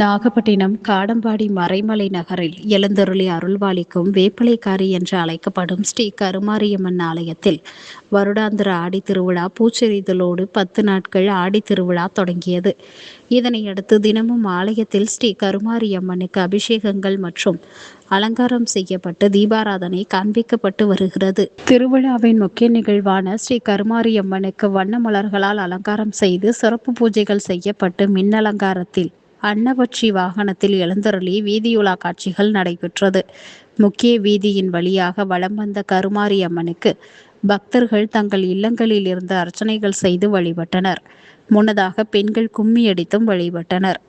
நாகப்பட்டினம் காடம்பாடி மறைமலை நகரில் எழுந்தருளி அருள்பாலிக்கும் வேப்பிலைக்காரி என்று அழைக்கப்படும் ஸ்ரீ கருமாரியம்மன் ஆலயத்தில் வருடாந்திர ஆடி திருவிழா பூச்செறிதலோடு 10 நாட்கள் ஆடி திருவிழா தொடங்கியது. இதனையடுத்து தினமும் ஆலயத்தில் ஸ்ரீ கருமாரியம்மனுக்கு அபிஷேகங்கள் மற்றும் அலங்காரம் செய்யப்பட்டு தீபாராதனை காண்பிக்கப்பட்டு வருகிறது. திருவிழாவின் முக்கிய நிகழ்வான ஸ்ரீ கருமாரியம்மனுக்கு வண்ண மலர்களால் அலங்காரம் செய்து சிறப்பு பூஜைகள் செய்யப்பட்டு மின்னலங்காரத்தில் அன்னபட்சி வாகனத்தில் எழுந்தருளி வீதியுலா காட்சிகள் நடைபெற்றது. முக்கிய வீதியின் வழியாக வலம் வந்த கருமாரி அம்மனுக்கு பக்தர்கள் தங்கள் இல்லங்களில் இருந்து அர்ச்சனைகள் செய்து வழிபட்டனர். முன்னதாக பெண்கள் கும்மி அடித்தும் வழிபட்டனர்.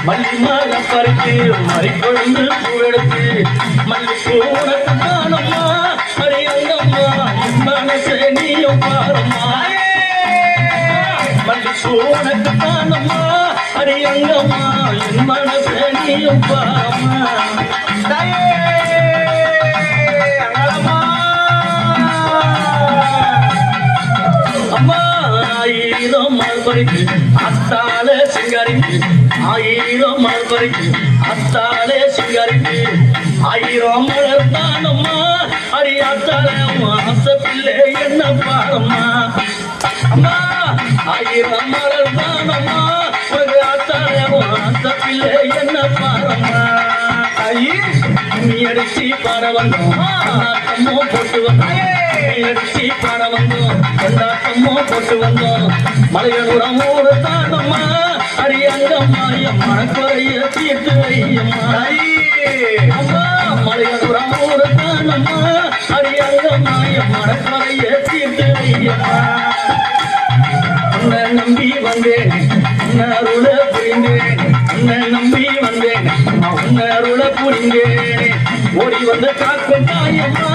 மல்லிமால பறித்து மறிக்கொழுந்து பூவெடுத்து மல்லிப்பூனக்கு தானம்மா அரியங்கம்மா என் மனசே நீயும் பாரம்மா. மல்லிப்பூனக்கு தானம்மா அரியங்கம்மா என் மனசே நீயும் பாரம்மா. அம்மா ஆயிரம் மறுபடிக்கு அத்தால சிங்காரிக்கு ஆயிரம் மறுபடிக்கு அத்தாலே சிங்காரிக்கு ஆயிரம் மலர் தானம்மா அடியாத்தால ஆச பிள்ளை என்ன பாரம்மா. அம்மா ஆயிரம் மலர் தானம்மா அத்தால ஆச பிள்ளை என்ன பாரம்மா. நீ அடிச்சு பாட வந்தோம் கொண்டாட்டமோ போட்டு வந்தோம். நீ அடிச்சு பாட வந்தோம் கொண்டாட்டமோ போட்டு வந்தோம். மலையனூரம் ஊரு தானம்மா அரியங்கம்மா என் மனக்குறைய தீர்த்து வையம்மா. அம்மா மலையனூரம் ஊரு தானம்மா அரியங்கம்மா என் மனக்குறைய தீர்த்து வையம்மா. உன்னை நம்பி வந்தேன் உன்னை அருள புரிந்தேன். உன்னை நம்பி வந்தேன் உன்னை அருள புரிந்தேன். ஓடி வந்து காக்கும் தாயம்மா